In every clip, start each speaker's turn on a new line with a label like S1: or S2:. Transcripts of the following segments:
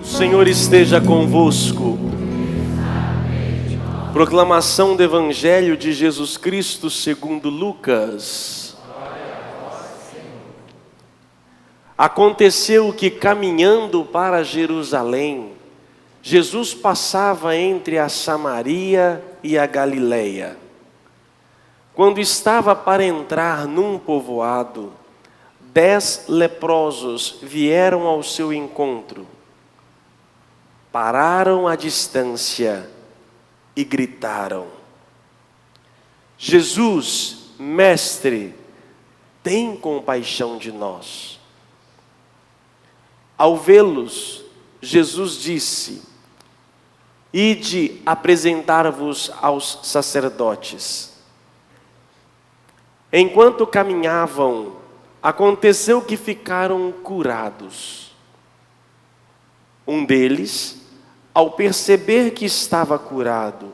S1: O Senhor esteja convosco. Proclamação do Evangelho de Jesus Cristo segundo Lucas. Aconteceu que, caminhando para Jerusalém, Jesus passava entre a Samaria e a Galileia. Quando estava para entrar num povoado, 10 leprosos vieram ao seu encontro. Pararam à distância e gritaram: Jesus, mestre, tem compaixão de nós. Ao vê-los, Jesus disse: Ide apresentar-vos aos sacerdotes. Enquanto caminhavam, aconteceu que ficaram curados. Um deles, ao perceber que estava curado,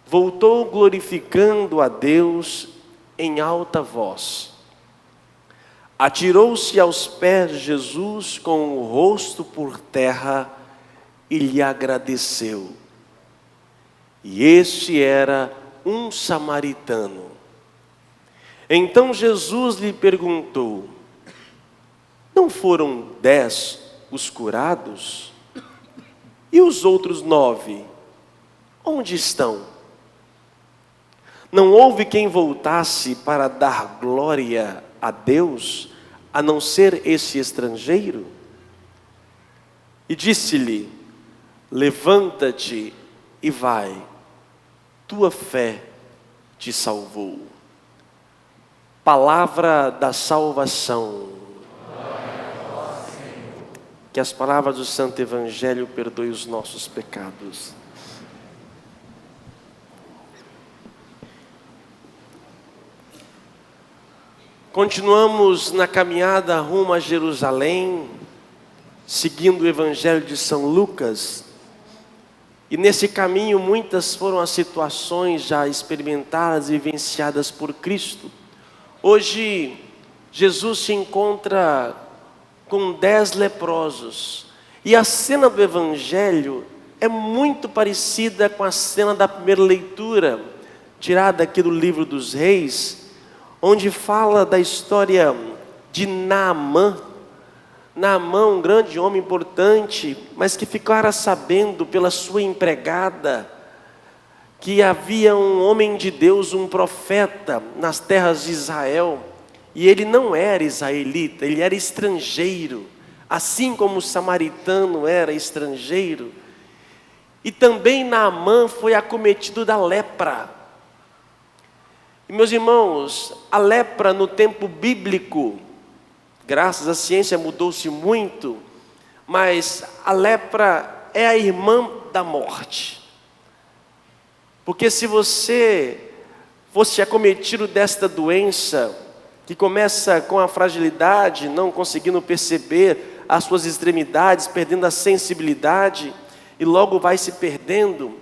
S1: voltou glorificando a Deus em alta voz. Atirou-se aos pés de Jesus com o rosto por terra e lhe agradeceu. E este era um samaritano. Então Jesus lhe perguntou: não foram 10 os curados? E os outros 9, onde estão? Não houve quem voltasse para dar glória a Deus, a não ser esse estrangeiro? E disse-lhe: levanta-te e vai, tua fé te salvou. Palavra da salvação. Que as palavras do Santo Evangelho perdoem os nossos pecados. Continuamos na caminhada rumo a Jerusalém, seguindo o Evangelho de São Lucas. E nesse caminho muitas foram as situações já experimentadas e vivenciadas por Cristo. Hoje, Jesus se encontra com 10 leprosos. E a cena do Evangelho é muito parecida com a cena da primeira leitura, tirada aqui do livro dos Reis, onde fala da história de Naamã. Naamã, um grande homem importante, mas que ficara sabendo pela sua empregada que havia um homem de Deus, um profeta nas terras de Israel. E ele não era israelita, ele era estrangeiro, assim como o samaritano era estrangeiro. E também Naamã foi acometido da lepra. E meus irmãos, a lepra no tempo bíblico, graças à ciência mudou-se muito, mas a lepra é a irmã da morte. Porque se você fosse acometido desta doença, que começa com a fragilidade, não conseguindo perceber as suas extremidades, perdendo a sensibilidade, e logo vai se perdendo.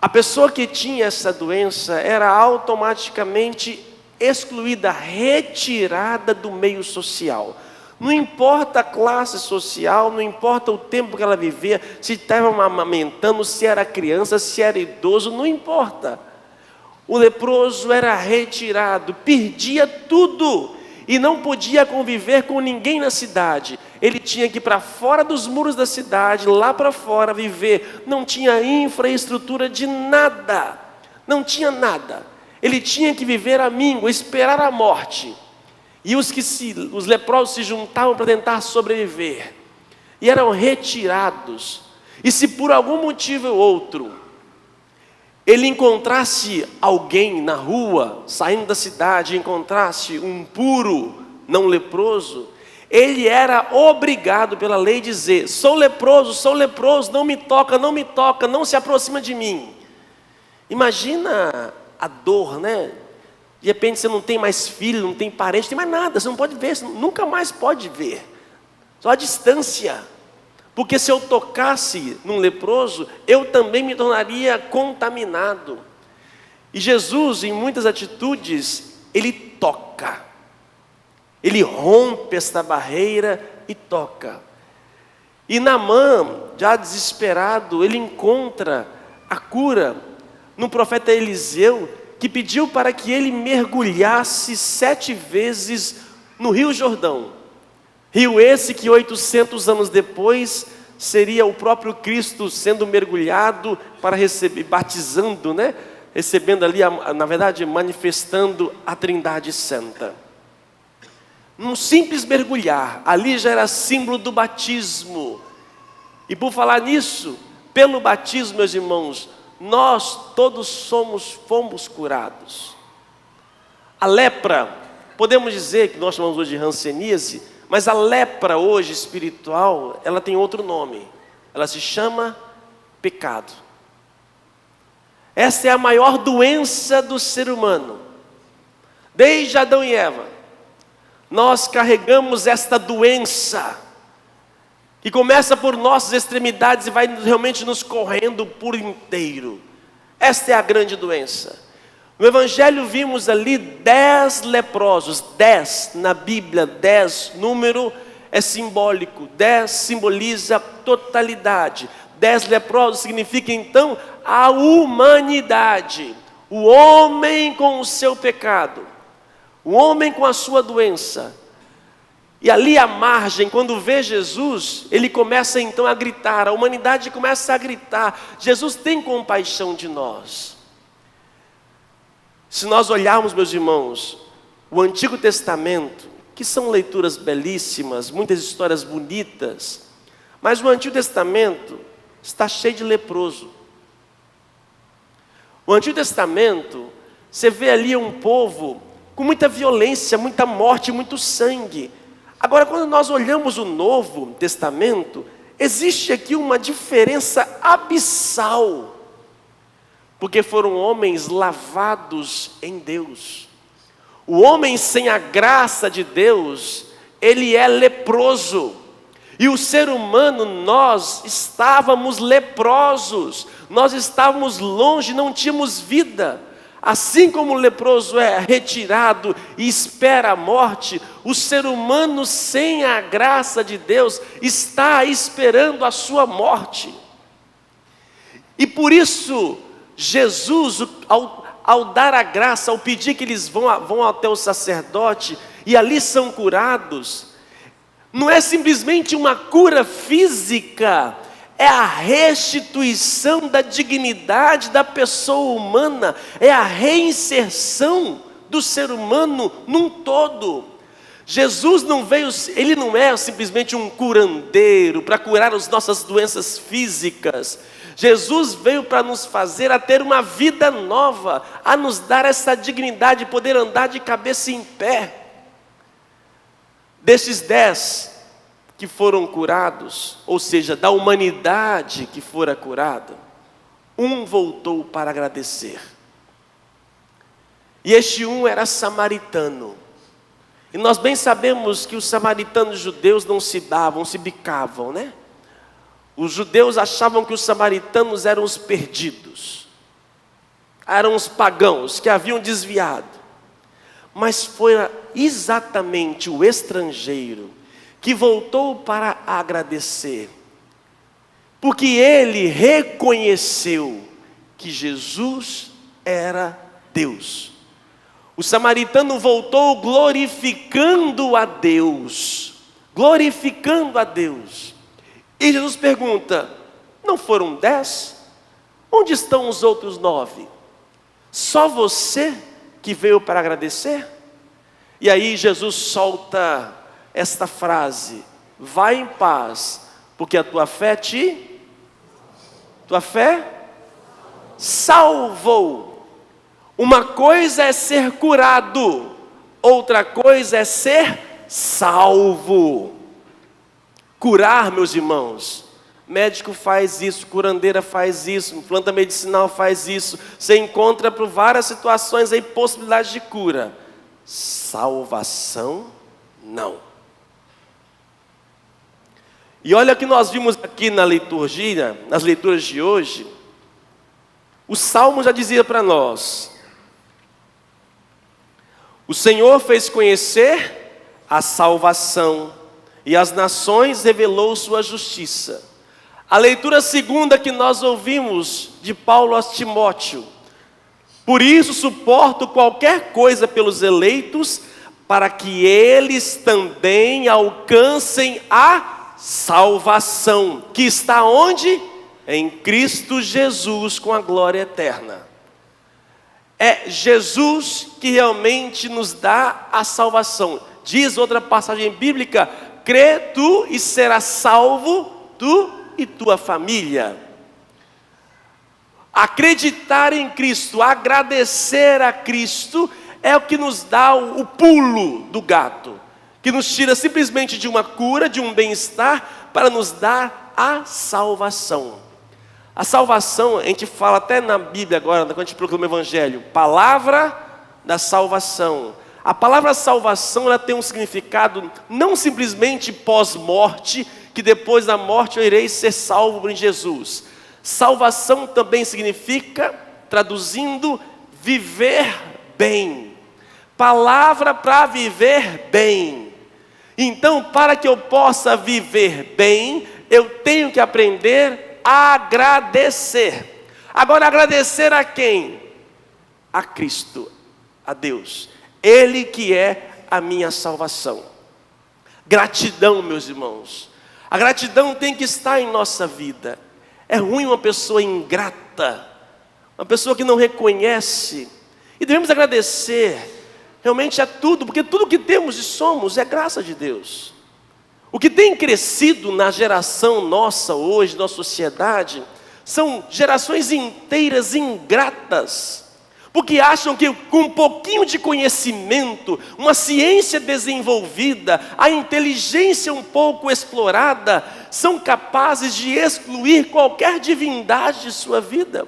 S1: A pessoa que tinha essa doença era automaticamente excluída, retirada do meio social. Não importa a classe social, não importa o tempo que ela vivia, se estava amamentando, se era criança, se era idoso, não importa. O leproso era retirado, perdia tudo e não podia conviver com ninguém na cidade. Ele tinha que ir para fora dos muros da cidade, lá para fora viver. Não tinha infraestrutura de nada, não tinha nada. Ele tinha que viver à míngua, esperar a morte. E os leprosos se juntavam para tentar sobreviver. E eram retirados. E se por algum motivo ou outro ele encontrasse alguém na rua, saindo da cidade, encontrasse um puro, não leproso, ele era obrigado pela lei a dizer: sou leproso, não me toca, não se aproxima de mim. Imagina a dor, né? De repente você não tem mais filho, não tem parente, não tem mais nada, você não pode ver, você nunca mais pode ver, só a distância. Porque se eu tocasse num leproso, eu também me tornaria contaminado. E Jesus, em muitas atitudes, ele toca. Ele rompe esta barreira e toca. E Naamã, já desesperado, ele encontra a cura no profeta Eliseu, que pediu para que ele mergulhasse 7 vezes no Rio Jordão. Rio esse que 800 anos depois seria o próprio Cristo sendo mergulhado para receber, batizando, né? Recebendo ali, na verdade, manifestando a Trindade Santa. Num simples mergulhar, ali já era símbolo do batismo. E por falar nisso, pelo batismo, meus irmãos, nós todos fomos curados. A lepra, podemos dizer que nós chamamos hoje de hanseníase, mas a lepra hoje espiritual, ela tem outro nome. Ela se chama pecado. Essa é a maior doença do ser humano. Desde Adão e Eva, nós carregamos esta doença, que começa por nossas extremidades e vai realmente nos correndo por inteiro. Esta é a grande doença. No Evangelho vimos ali 10 leprosos, 10 na Bíblia, 10, número é simbólico, 10 simboliza totalidade. 10 leprosos significa então a humanidade, o homem com o seu pecado, o homem com a sua doença. E ali à margem, quando vê Jesus, ele começa então a gritar, a humanidade começa a gritar: Jesus tem compaixão de nós. Se nós olharmos, meus irmãos, o Antigo Testamento, que são leituras belíssimas, muitas histórias bonitas, mas o Antigo Testamento está cheio de leproso. O Antigo Testamento, você vê ali um povo com muita violência, muita morte, muito sangue. Agora, quando nós olhamos o Novo Testamento, existe aqui uma diferença abissal, porque foram homens lavados em Deus. O homem sem a graça de Deus, ele é leproso. E o ser humano, nós estávamos leprosos, nós estávamos longe, não tínhamos vida. Assim como o leproso é retirado e espera a morte, o ser humano sem a graça de Deus está esperando a sua morte. E por isso, Jesus, ao dar a graça, ao pedir que eles vão até o sacerdote e ali são curados, não é simplesmente uma cura física, é a restituição da dignidade da pessoa humana, é a reinserção do ser humano num todo. Jesus não veio, ele não é simplesmente um curandeiro para curar as nossas doenças físicas. Jesus veio para nos fazer a ter uma vida nova, a nos dar essa dignidade de poder andar de cabeça em pé. Desses 10 que foram curados, ou seja, da humanidade que fora curada, um voltou para agradecer. E este um era samaritano. E nós bem sabemos que os samaritanos judeus não se davam, se bicavam, né? Os judeus achavam que os samaritanos eram os perdidos, eram os pagãos que haviam desviado. Mas foi exatamente o estrangeiro que voltou para agradecer, porque ele reconheceu que Jesus era Deus. O samaritano voltou glorificando a Deus, glorificando a Deus. E Jesus pergunta: não foram 10? Onde estão os outros 9? Só você que veio para agradecer? E aí Jesus solta esta frase: vai em paz, porque a tua fé salvou. Uma coisa é ser curado, outra coisa é ser salvo. Curar, meus irmãos, médico faz isso, curandeira faz isso, planta medicinal faz isso. Você encontra por várias situações aí possibilidades de cura. Salvação, não. E olha o que nós vimos aqui na liturgia, nas leituras de hoje. O Salmo já dizia para nós: o Senhor fez conhecer a salvação, e às nações revelou sua justiça. A leitura segunda que nós ouvimos de Paulo a Timóteo: por isso suporto qualquer coisa pelos eleitos, para que eles também alcancem a salvação, que está onde? Em Cristo Jesus, com a glória eterna. É Jesus que realmente nos dá a salvação. Diz outra passagem bíblica: crê tu e serás salvo, tu e tua família. Acreditar em Cristo, agradecer a Cristo, é o que nos dá o pulo do gato, que nos tira simplesmente de uma cura, de um bem-estar, para nos dar a salvação. A salvação, a gente fala até na Bíblia agora, quando a gente proclama o Evangelho, palavra da salvação. A palavra salvação, ela tem um significado não simplesmente pós-morte, que depois da morte eu irei ser salvo em Jesus. Salvação também significa, traduzindo, viver bem. Palavra para viver bem. Então, para que eu possa viver bem, eu tenho que aprender a agradecer. Agora, agradecer a quem? A Cristo, a Deus. Ele que é a minha salvação. Gratidão, meus irmãos. A gratidão tem que estar em nossa vida. É ruim uma pessoa ingrata, uma pessoa que não reconhece. E devemos agradecer realmente a tudo, porque tudo que temos e somos é graça de Deus. O que tem crescido na geração nossa hoje, nossa sociedade, são gerações inteiras ingratas, porque acham que com um pouquinho de conhecimento, uma ciência desenvolvida, a inteligência um pouco explorada, são capazes de excluir qualquer divindade de sua vida.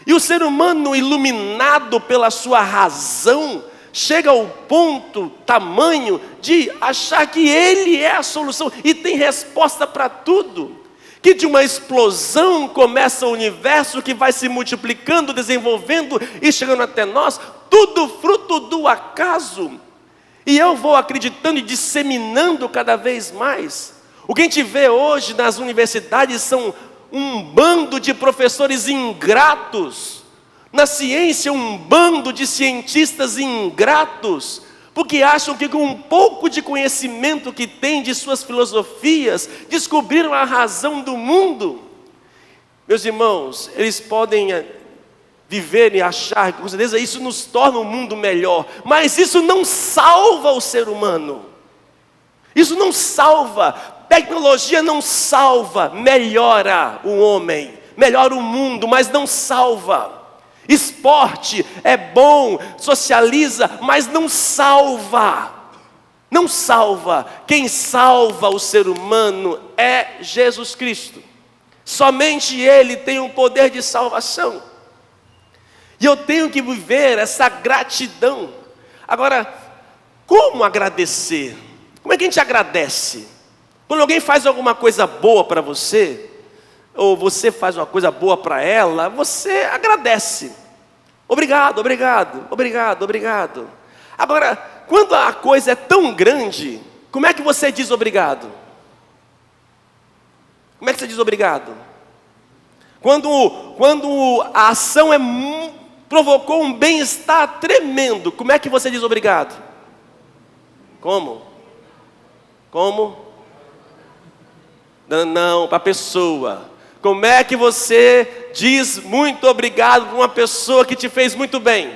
S1: E o ser humano, iluminado pela sua razão, chega ao ponto, tamanho, de achar que ele é a solução e tem resposta para tudo. Que de uma explosão começa o universo que vai se multiplicando, desenvolvendo e chegando até nós, tudo fruto do acaso. E eu vou acreditando e disseminando cada vez mais. O que a gente vê hoje nas universidades são um bando de professores ingratos. Na ciência, um bando de cientistas ingratos, porque acham que com um pouco de conhecimento que têm de suas filosofias, descobriram a razão do mundo. Meus irmãos, eles podem viver e achar que com certeza isso nos torna um mundo melhor, mas isso não salva o ser humano. Isso não salva. Tecnologia não salva, melhora o homem, melhora o mundo, mas não salva. Esporte é bom, socializa, mas não salva. Não salva. Quem salva o ser humano é Jesus Cristo. Somente Ele tem o poder de salvação. E eu tenho que viver essa gratidão. Agora, como agradecer? Como é que a gente agradece? Quando alguém faz alguma coisa boa para você, ou você faz uma coisa boa para ela, você agradece. Obrigado, obrigado, obrigado, obrigado. Agora, quando a coisa é tão grande, como é que você diz obrigado? Como é que você diz obrigado? Quando a ação provocou um bem-estar tremendo, como é que você diz obrigado? Como? Como? Não, para a pessoa. Como é que você diz muito obrigado para uma pessoa que te fez muito bem?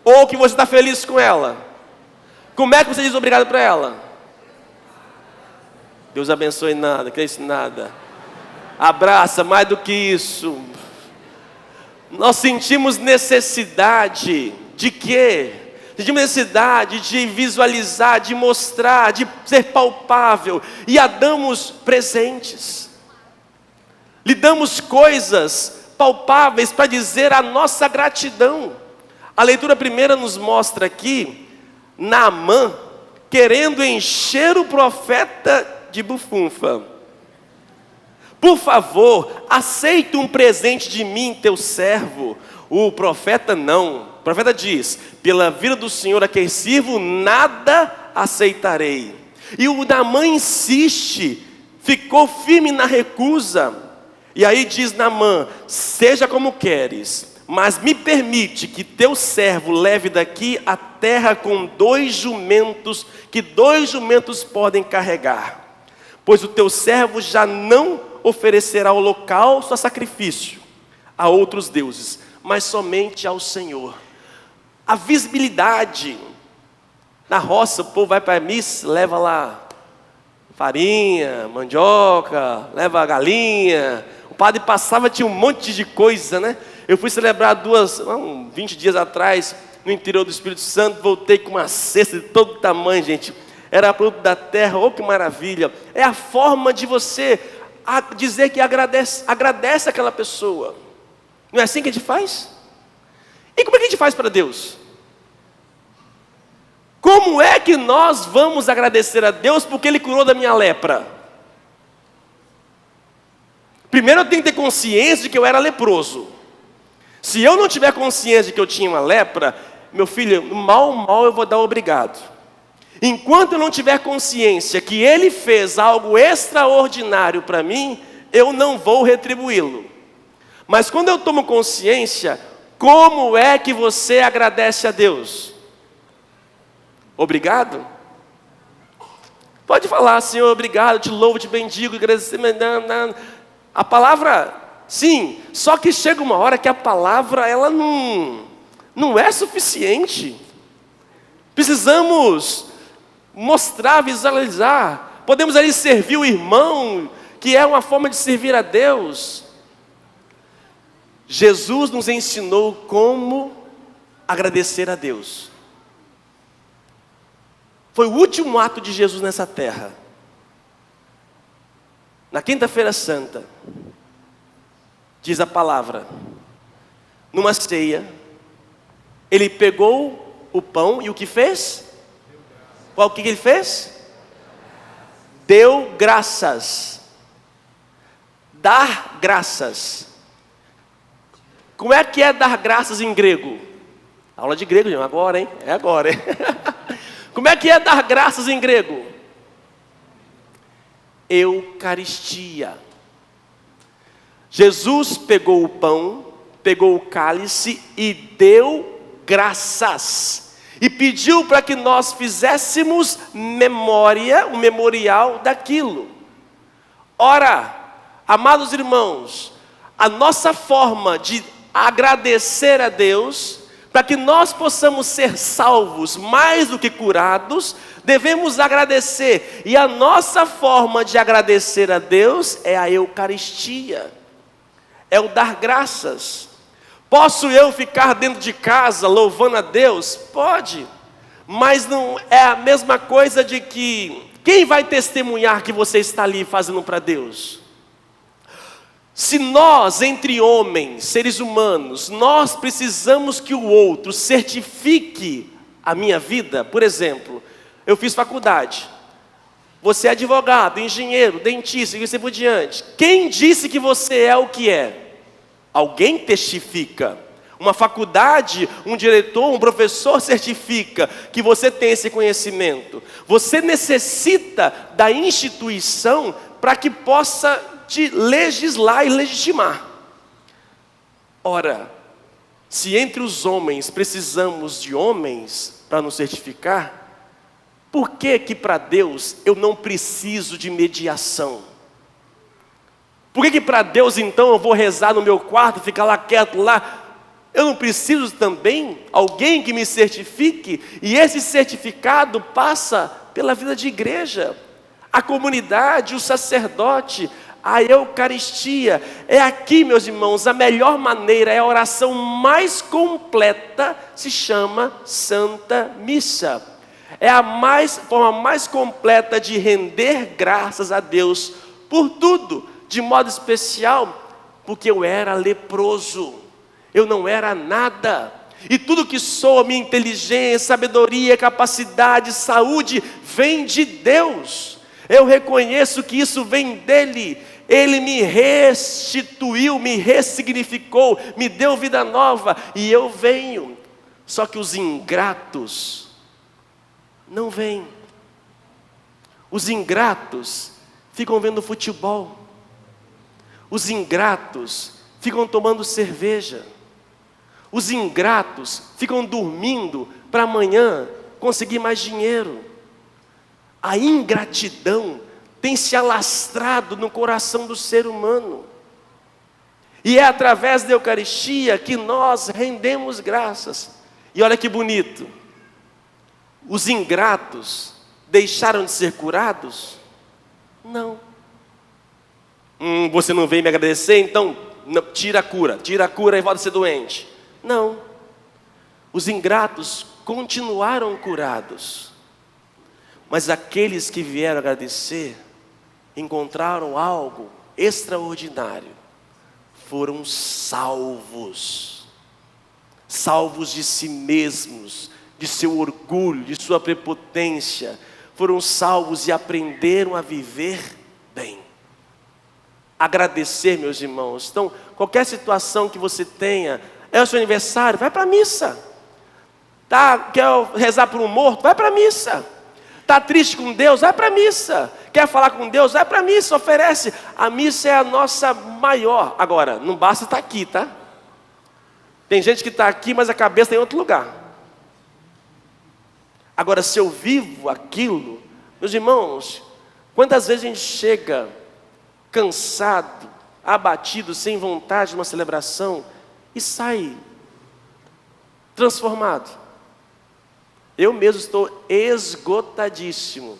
S1: Ou que você está feliz com ela? Como é que você diz obrigado para ela? Deus abençoe nada, que é isso nada. Abraça, mais do que isso. Nós sentimos necessidade de quê? Sentimos necessidade de visualizar, de mostrar, de ser palpável. E a damos presentes. Lhe damos coisas palpáveis para dizer a nossa gratidão. A leitura primeira nos mostra aqui Naamã querendo encher o profeta de bufunfa. Por favor, aceita um presente de mim, teu servo. O profeta não. O profeta diz: pela vida do Senhor a quem sirvo, nada aceitarei. E o Naamã insiste, ficou firme na recusa. E aí diz Naamã: seja como queres, mas me permite que teu servo leve daqui a terra com 2 jumentos, que 2 jumentos podem carregar. Pois o teu servo já não oferecerá holocausto a sacrifício a outros deuses, mas somente ao Senhor. A visibilidade. Na roça, o povo vai para a missa, leva lá farinha, mandioca, leva a galinha. O padre passava, tinha um monte de coisa, né? Eu fui celebrar 20 dias atrás, no interior do Espírito Santo, voltei com uma cesta de todo tamanho, gente. Era produto da terra, oh que maravilha. É a forma de você dizer que agradece aquela pessoa. Não é assim que a gente faz? E como é que a gente faz para Deus? Como é que nós vamos agradecer a Deus porque Ele curou da minha lepra? Primeiro eu tenho que ter consciência de que eu era leproso. Se eu não tiver consciência de que eu tinha uma lepra, meu filho, mal eu vou dar obrigado. Enquanto eu não tiver consciência que Ele fez algo extraordinário para mim, eu não vou retribuí-lo. Mas quando eu tomo consciência, como é que você agradece a Deus? Obrigado? Pode falar: Senhor, obrigado, te louvo, te bendigo, agradecer. A palavra, sim, só que chega uma hora que a palavra, ela não é suficiente. Precisamos mostrar, visualizar. Podemos ali servir o irmão, que é uma forma de servir a Deus. Jesus nos ensinou como agradecer a Deus. Foi o último ato de Jesus nessa terra. Na quinta-feira santa, diz a palavra, numa ceia, Ele pegou o pão e o que fez? Qual que Ele fez? Deu graças. Dar graças. Como é que é dar graças em grego? Aula de grego, agora, hein? É agora, hein? Como é que é dar graças em grego? Eucaristia. Jesus pegou o pão, pegou o cálice e deu graças. E pediu para que nós fizéssemos memória, o memorial daquilo. Ora, amados irmãos, a nossa forma de agradecer a Deus, para que nós possamos ser salvos mais do que curados, devemos agradecer. E a nossa forma de agradecer a Deus é a Eucaristia. É o dar graças. Posso eu ficar dentro de casa louvando a Deus? Pode. Mas não é a mesma coisa de que... Quem vai testemunhar que você está ali fazendo para Deus? Se nós, entre homens, seres humanos, nós precisamos que o outro certifique a minha vida. Por exemplo, eu fiz faculdade. Você é advogado, engenheiro, dentista e assim por diante. Quem disse que você é o que é? Alguém testifica. Uma faculdade, um diretor, um professor certifica que você tem esse conhecimento. Você necessita da instituição para que possa te legislar e legitimar. Ora, se entre os homens precisamos de homens para nos certificar, por que que para Deus eu não preciso de mediação? Por que que para Deus então eu vou rezar no meu quarto, ficar lá quieto lá? Eu não preciso também alguém que me certifique? E esse certificado passa pela vida de igreja, a comunidade, o sacerdote, a Eucaristia. É aqui, meus irmãos, a melhor maneira, é a oração mais completa, se chama Santa Missa. É a forma mais completa de render graças a Deus por tudo, de modo especial, porque eu era leproso, eu não era nada, e tudo que sou, minha inteligência, sabedoria, capacidade, saúde, vem de Deus. Eu reconheço que isso vem dEle. Ele me restituiu, me ressignificou, me deu vida nova, e eu venho. Só que os ingratos não vêm. Os ingratos ficam vendo futebol. Os ingratos ficam tomando cerveja. Os ingratos ficam dormindo para amanhã conseguir mais dinheiro. A ingratidão tem se alastrado no coração do ser humano. E é através da Eucaristia que nós rendemos graças. E olha que bonito. Os ingratos deixaram de ser curados? Não. Você não veio me agradecer, então não, tira a cura e volta a ser doente. Não. Os ingratos continuaram curados. Mas aqueles que vieram agradecer, encontraram algo extraordinário. Foram salvos. Salvos de si mesmos, de seu orgulho, de sua prepotência. Foram salvos e aprenderam a viver bem. Agradecer, meus irmãos. Então, qualquer situação que você tenha, é o seu aniversário, vai para a missa. Quer rezar por um morto? Vai para a missa. Está triste com Deus? Vai para a missa. Quer falar com Deus? Vai para a missa, oferece. A missa é a nossa maior. Agora, não basta estar aqui, tá? Tem gente que está aqui, mas a cabeça está em outro lugar. Agora, se eu vivo aquilo, meus irmãos, quantas vezes a gente chega cansado, abatido, sem vontade de uma celebração e sai transformado. Eu mesmo estou esgotadíssimo.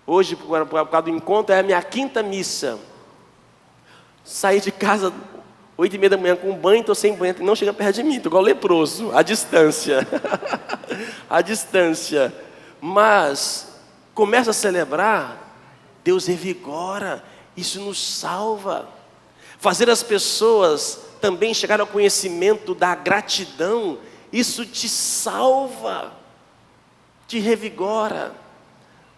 S1: Hoje, por causa do encontro, é a minha 5ª missa. Saí de casa 8h30 da manhã com banho, estou sem banho, não chega perto de mim, estou igual leproso, à distância. À distância. Mas começa a celebrar, Deus revigora, isso nos salva. Fazer as pessoas também chegar ao conhecimento da gratidão, isso te salva, te revigora.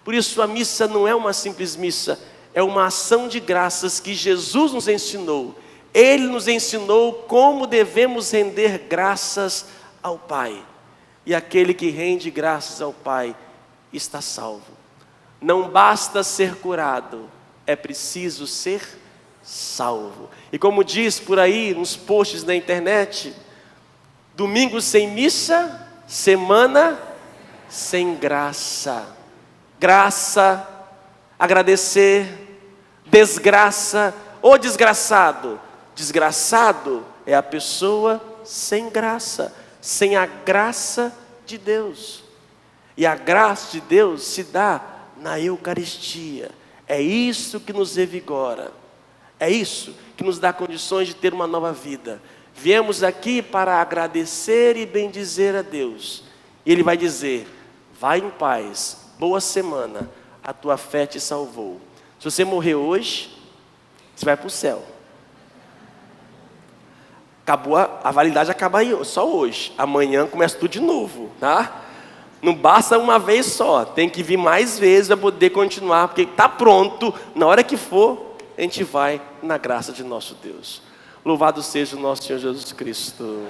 S1: Por isso a missa não é uma simples missa, é uma ação de graças que Jesus nos ensinou. Ele nos ensinou como devemos render graças ao Pai. E aquele que rende graças ao Pai está salvo. Não basta ser curado, é preciso ser salvo. E como diz por aí nos posts na internet, domingo sem missa, semana sem graça. Graça, agradecer, desgraça ou desgraçado. Desgraçado é a pessoa sem graça, sem a graça de Deus. E a graça de Deus se dá na Eucaristia. É isso que nos revigora. É isso que nos dá condições de ter uma nova vida. Viemos aqui para agradecer e bendizer a Deus. E Ele vai dizer, vai em paz, boa semana, a tua fé te salvou. Se você morrer hoje, você vai para o céu. Acabou, a validade acaba aí, só hoje. Amanhã começa tudo de novo, tá? Não basta uma vez só, tem que vir mais vezes para poder continuar, porque está pronto, na hora que for, a gente vai na graça de nosso Deus. Louvado seja o nosso Senhor Jesus Cristo.